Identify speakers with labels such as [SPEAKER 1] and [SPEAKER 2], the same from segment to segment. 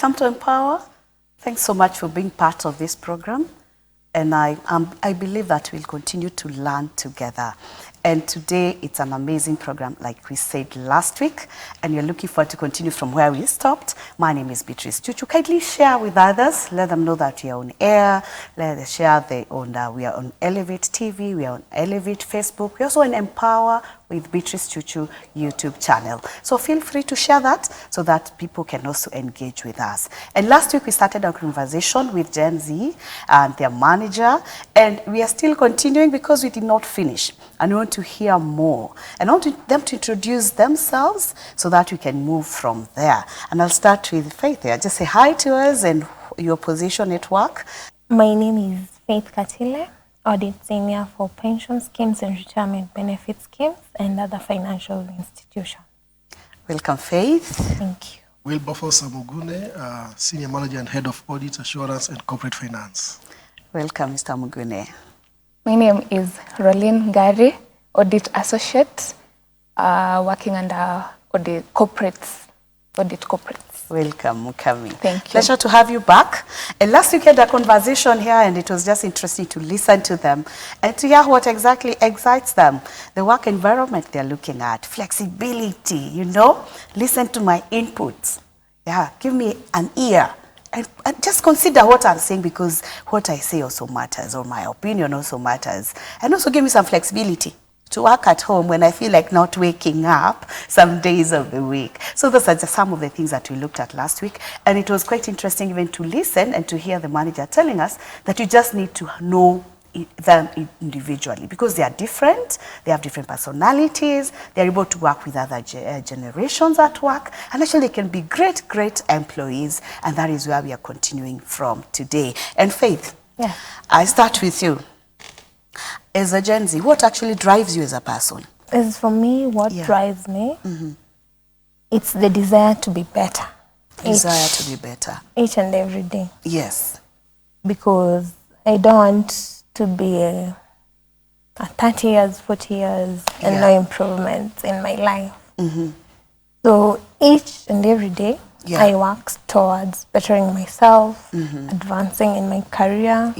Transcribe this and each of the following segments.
[SPEAKER 1] Welcome to Empower. Thanks so much for being part of this program. And I believe that we'll continue to learn together. And today, it's an amazing program, like we said last week, and you're looking forward to continue from where we stopped. My name is Beatrice Chuchu. Kindly share with others, let them know that you're on air, let them share we are on Elevate TV, we are on Elevate Facebook, we're also on Empower with Beatrice Chuchu YouTube channel. So feel free to share that so that people can also engage with us. And last week we started a conversation with Gen Z and their manager, and we are still continuing because we did not finish. And we want to hear more. And I want them to introduce themselves so that we can move from there. And I'll start with Faith here. Just say hi to us and your position at work.
[SPEAKER 2] My name is Faith Katile, Audit Senior for Pension Schemes and Retirement Benefit Schemes and other financial institutions.
[SPEAKER 1] Welcome, Faith.
[SPEAKER 2] Thank you.
[SPEAKER 3] Wilberforce Mugune, Senior Manager and Head of Audit Assurance and Corporate Finance.
[SPEAKER 1] Welcome, Mr. Mugune.
[SPEAKER 4] My name is Rolene Gary, Audit Associate, working under Audit Corporates.
[SPEAKER 1] Welcome, Mukami.
[SPEAKER 4] Thank you.
[SPEAKER 1] Pleasure to have you back. And last week we had a conversation here, and it was just interesting to listen to them and to hear what exactly excites them. The work environment they're looking at, flexibility, you know, listen to my inputs. Yeah, give me an ear. And just consider what I'm saying, because what I say also matters, or my opinion also matters. And also give me some flexibility to work at home when I feel like not waking up some days of the week. So those are just some of the things that we looked at last week. And it was quite interesting even to listen and to hear the manager telling us that you just need to know them individually, because they are different, they have different personalities, they're able to work with other generations at work, and actually they can be great employees, and that is where we are continuing from today. And Faith,
[SPEAKER 2] yeah,
[SPEAKER 1] I start with you. As a Gen Z, what actually drives you as a person?
[SPEAKER 2] As for me, what drives me, it's the desire to be better.
[SPEAKER 1] Desire to be better.
[SPEAKER 2] Each and every day.
[SPEAKER 1] Yes.
[SPEAKER 2] Because I don't want to be a 30 years, 40 years, and no improvements in my life. So each and every day, I work towards bettering myself, advancing in my career,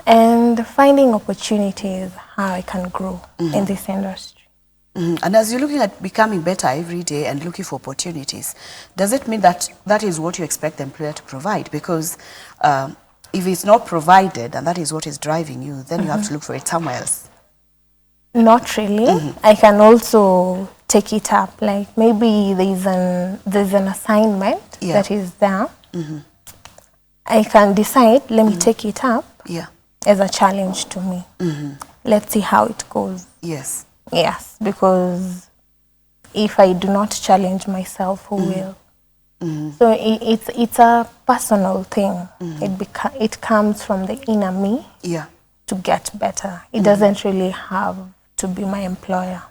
[SPEAKER 2] and finding opportunities how I can grow in this industry.
[SPEAKER 1] And as you're looking at becoming better every day and looking for opportunities, does it mean that that is what you expect the employer to provide? Because if it's not provided and that is what is driving you, then you have to look for it somewhere else.
[SPEAKER 2] Not really. I can also take it up. Like maybe there's an assignment that is there. I can decide, let me take it up as a challenge to me. Let's see how it goes.
[SPEAKER 1] Yes.
[SPEAKER 2] Yes, because if I do not challenge myself, who will? So it's a personal thing. It comes from the inner me to get better. It doesn't really have to be my employer.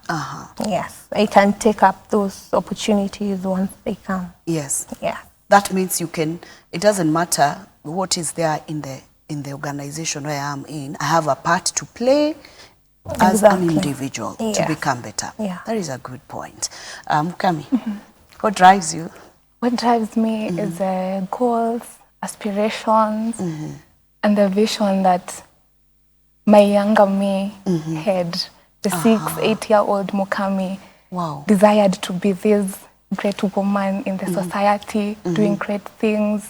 [SPEAKER 2] Yes, I can take up those opportunities once they come.
[SPEAKER 1] Yes.
[SPEAKER 2] Yeah.
[SPEAKER 1] That means you can, it doesn't matter what is there in the organization where I am in. I have a part to play as an individual to become better.
[SPEAKER 2] Yeah.
[SPEAKER 1] That is a good point. Mukami, what drives you?
[SPEAKER 4] What drives me is goals, aspirations, and the vision that my younger me had. The 6-8-year-old Mukami desired to be this great woman in the society, doing great things,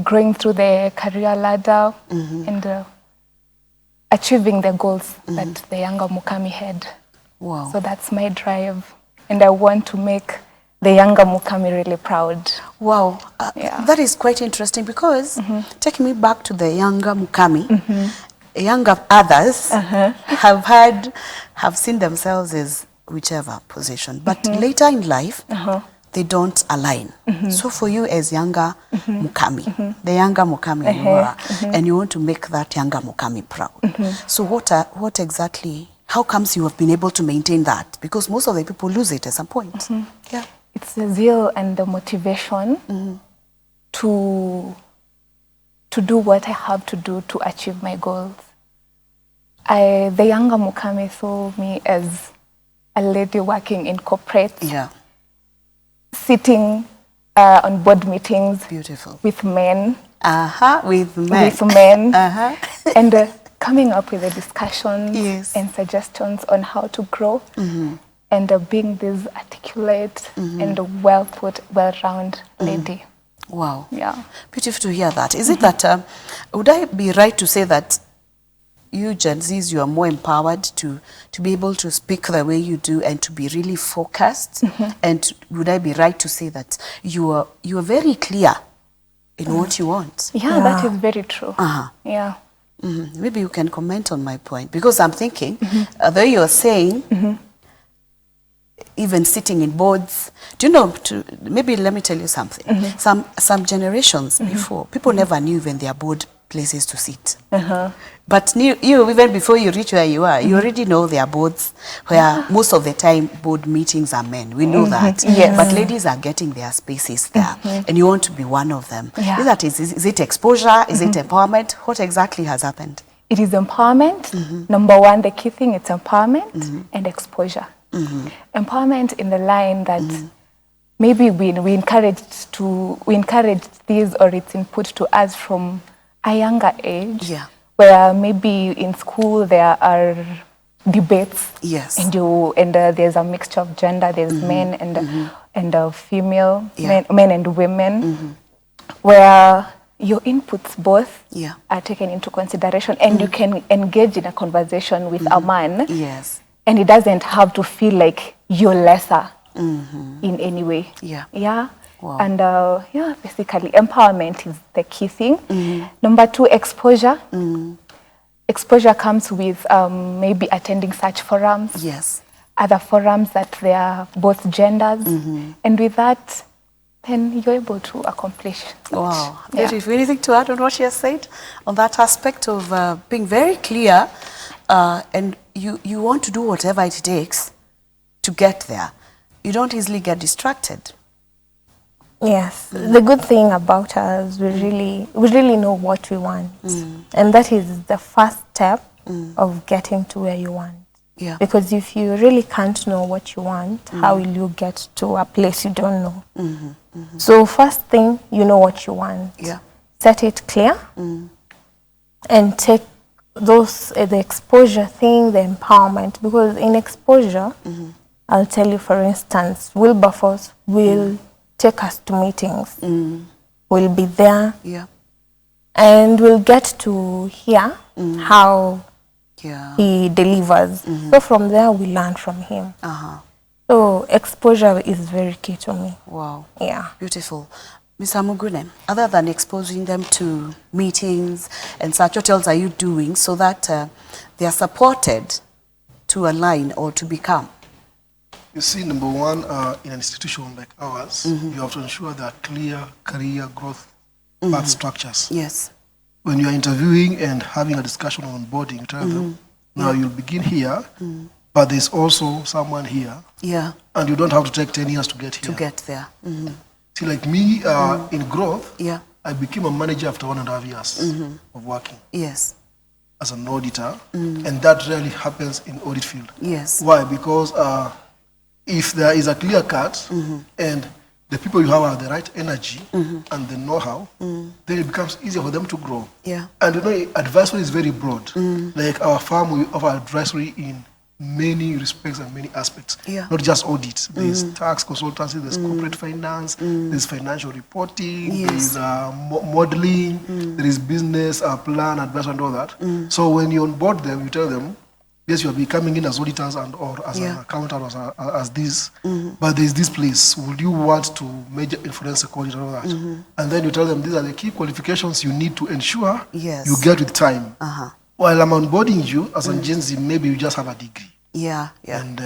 [SPEAKER 4] growing through the career ladder, and achieving the goals that the younger Mukami had.
[SPEAKER 1] Wow.
[SPEAKER 4] So that's my drive, and I want to make the younger Mukami really proud. Wow.
[SPEAKER 1] That is quite interesting, because taking me back to the younger Mukami, younger others have seen themselves as whichever position, but later in life, they don't align. So for you as younger Mukami, the younger Mukami you are, and you want to make that younger Mukami proud. So what exactly, how comes you have been able to maintain that? Because most of the people lose it at some point. Yeah.
[SPEAKER 4] It's the zeal and the motivation to do what I have to do to achieve my goals. The younger Mukami saw me as a lady working in corporate,
[SPEAKER 1] Yeah.
[SPEAKER 4] sitting on board meetings
[SPEAKER 1] Beautiful.
[SPEAKER 4] with men.
[SPEAKER 1] With men.
[SPEAKER 4] With men. And coming up with the discussions and suggestions on how to grow. And being this articulate and well-rounded lady.
[SPEAKER 1] Wow.
[SPEAKER 4] Yeah.
[SPEAKER 1] Beautiful to hear that. Is it that, would I be right to say that you Gen Zs, you are more empowered to be able to speak the way you do and to be really focused? And would I be right to say that you are very clear in what you want?
[SPEAKER 4] Yeah, that is very true. Yeah.
[SPEAKER 1] Maybe you can comment on my point, because I'm thinking, though you're saying, even sitting in boards, do you know, maybe let me tell you something. Some generations before, people never knew even their board places to sit. But you, even before you reach where you are, you already know there are boards where most of the time board meetings are men. We know that.
[SPEAKER 4] Yes.
[SPEAKER 1] But ladies are getting their spaces there, and you want to be one of them.
[SPEAKER 4] Yeah.
[SPEAKER 1] Is it exposure? Is it empowerment? What exactly has happened?
[SPEAKER 4] It is empowerment. Number one, the key thing, it's empowerment and exposure. Empowerment in the line that maybe we encouraged this, or it's input to us from a younger age, where maybe in school there are debates, and there's a mixture of gender. There's men and female, men and women, where your inputs both are taken into consideration, and you can engage in a conversation with a man, and it doesn't have to feel like you're lesser in any way. Wow. And basically empowerment is the key thing. Number two, exposure. Exposure comes with maybe attending such forums, other forums that they are both genders, and with that, then you're able to accomplish.
[SPEAKER 1] Wow. Beautiful. Anything to add on what you have said on that aspect of being very clear, and you want to do whatever it takes to get there. You don't easily get distracted.
[SPEAKER 2] Yes, the good thing about us, we really know what we want, and that is the first step of getting to where you want. Because if you really can't know what you want, how will you get to a place you don't know? So first thing, you know what you want. Set it clear, and take those the exposure thing, the empowerment. Because in exposure, I'll tell you, for instance, Wilberforce will take us to meetings. We'll be there, and we'll get to hear how he delivers. So from there, we learn from him. So exposure is very key to me.
[SPEAKER 1] Wow.
[SPEAKER 2] Yeah.
[SPEAKER 1] Beautiful. Ms. Amugune, other than exposing them to meetings and such, what else are you doing so that they are supported to align or to become?
[SPEAKER 3] You see, number one, in an institution like ours, you have to ensure there are clear career growth path structures. When you are interviewing and having a discussion on onboarding, tell them, now you'll begin here, but there's also someone here, and you don't have to take 10 years to get here.
[SPEAKER 1] To get there.
[SPEAKER 3] See, like me, in growth, I became a manager after 1.5 years of working. As an auditor, and that rarely happens in audit field. Why? Because if there is a clear cut and the people you have have the right energy and the know-how, then it becomes easier for them to grow. And you know, advisory is very broad. Like our firm, we offer advisory in many respects and many aspects, not just audit. There's tax consultancy, there's corporate finance, there's financial reporting, there's modeling, there is business plan, advice, and all that. So when you onboard them, you tell them, yes, you'll be coming in as auditors and or as an accountant or as this, but there's this place. Would you want to major influence quality and all that? And then you tell them these are the key qualifications you need to ensure you get with time. While I'm onboarding you as a Gen Z, maybe you just have a degree. And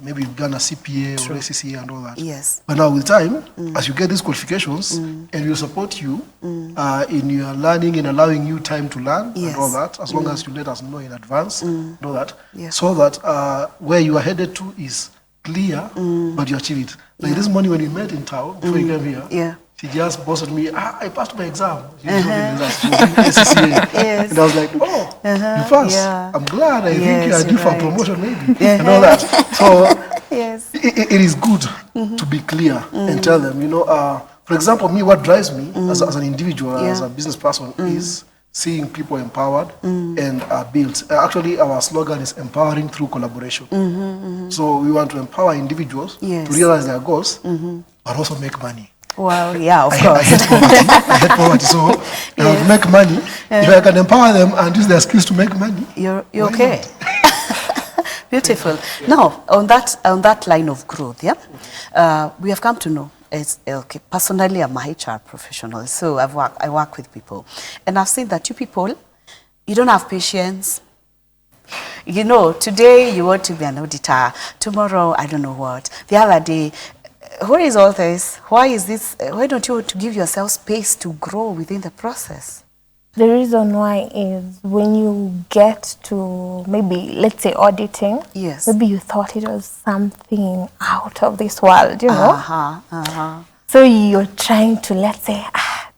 [SPEAKER 3] maybe you've done a CPA or ACCA and all that. But now with time, as you get these qualifications, and we'll support you in your learning and allowing you time to learn and all that, as long as you let us know in advance and all that, so that where you are headed to is clear, but you achieve it. Like this morning when we met in town, before you came here, she just boasted me, I passed my exam. She was doing ACCA. And I was like, oh, you passed. I'm glad. I think you are due for promotion maybe. And all that. So it is good to be clear and tell them, you know, For example, me, what drives me as an individual, as a business person, is seeing people empowered and built. Actually, our slogan is empowering through collaboration. So we want to empower individuals to realize their goals, but also make money.
[SPEAKER 1] Well, yeah, of course.
[SPEAKER 3] I hate poverty. I hate poverty. So to make money, if I can empower them and use their skills to make money,
[SPEAKER 1] you're okay. Beautiful. Now, on that line of growth, we have come to know. Okay, personally, I'm a HR professional, so I work with people, and I've seen that you people, you don't have patience. You know, today you want to be an auditor, tomorrow I don't know what, the other day. What is all this? Why is this? Why don't you want to give yourself space to grow within the process?
[SPEAKER 2] The reason why is when you get to maybe, let's say, auditing, maybe you thought it was something out of this world, you know? So you're trying to, let's say,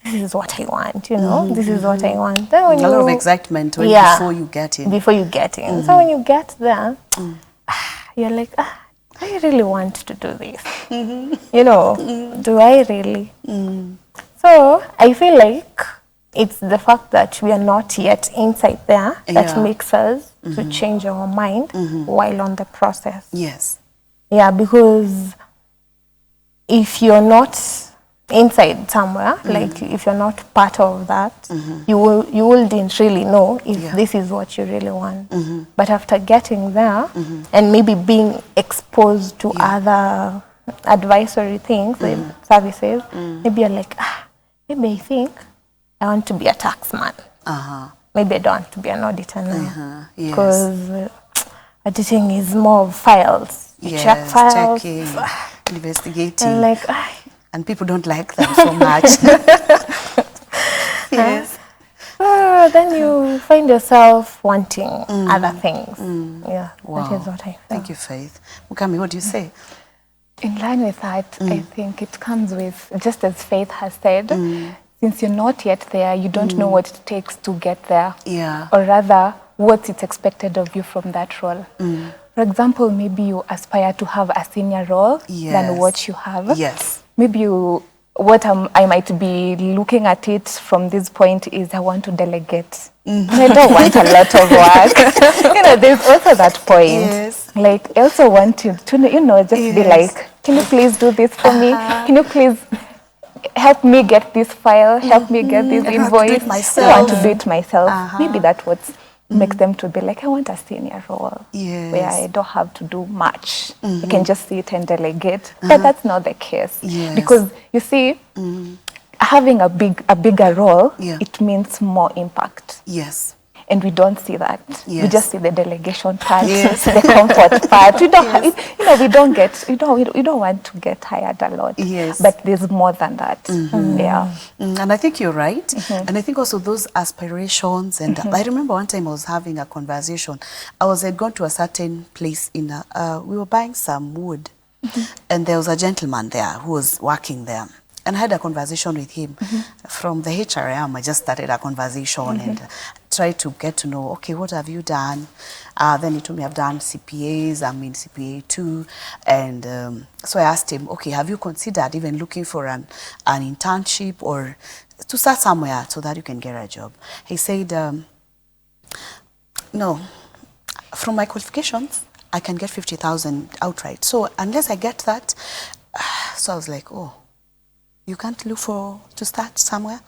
[SPEAKER 2] this is what I want, you know? This is what I want. Then when
[SPEAKER 1] a lot of excitement before you get in.
[SPEAKER 2] Before you get in. So when you get there, you're like, I really want to do this. You know, do I really? So I feel like it's the fact that we are not yet inside there that makes us to change our mind while on the process.
[SPEAKER 1] Yes.
[SPEAKER 2] Yeah, because if you're not inside somewhere, like if you're not part of that, you wouldn't really know if this is what you really want. But after getting there and maybe being exposed to other advisory things and services, maybe you're like, maybe I think I want to be a taxman. Maybe I don't want to be an auditor now. Because auditing is more of files. You check files.
[SPEAKER 1] Checking, investigating.
[SPEAKER 2] And like,
[SPEAKER 1] and people don't like them so much. Yes.
[SPEAKER 2] Then you find yourself wanting other things. Yeah,
[SPEAKER 1] wow.
[SPEAKER 2] That is what I feel.
[SPEAKER 1] Thank you, Faith. Mukami, what do you say?
[SPEAKER 4] In line with that, I think it comes with, just as Faith has said, since you're not yet there, you don't know what it takes to get there.
[SPEAKER 1] Yeah.
[SPEAKER 4] Or rather, what's expected of you from that role. For example, maybe you aspire to have a senior role than what you have.
[SPEAKER 1] Yes.
[SPEAKER 4] Maybe what I might be looking at it from this point is I want to delegate. I don't want a lot of work. You know, there's also that point.
[SPEAKER 1] Yes.
[SPEAKER 4] Like, I also want to you know, just be like, can you please do this for me? Can you please help me get this file? Help me get this invoice? I want to do it myself. Maybe that's what makes them to be like, I want a senior role where I don't have to do much. I can just sit and delegate. But that's not the case. Because you see, having a bigger role, it means more impact.
[SPEAKER 1] Yes.
[SPEAKER 4] And we don't see that. We just see the delegation part, the comfort part. We don't, you know, we don't want to get hired a lot. But there's more than that. Yeah.
[SPEAKER 1] And I think you're right. And I think also those aspirations. And I remember one time I was having a conversation. I was going to a certain place in we were buying some wood, and there was a gentleman there who was working there. And I had a conversation with him. From the HRM, I just started a conversation and tried to get to know, okay, what have you done? Then he told me I've done CPAs, I'm in CPA 2. And so I asked him, okay, have you considered even looking for an internship or to start somewhere so that you can get a job? He said, no, from my qualifications, I can get 50,000 outright. So unless I get that, so I was like, oh, you can't look to start somewhere?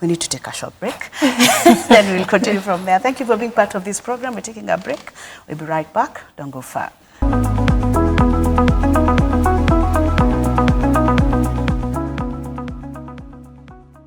[SPEAKER 1] We need to take a short break. Then we'll continue from there. Thank you for being part of this program. We're taking a break. We'll be right back. Don't go far.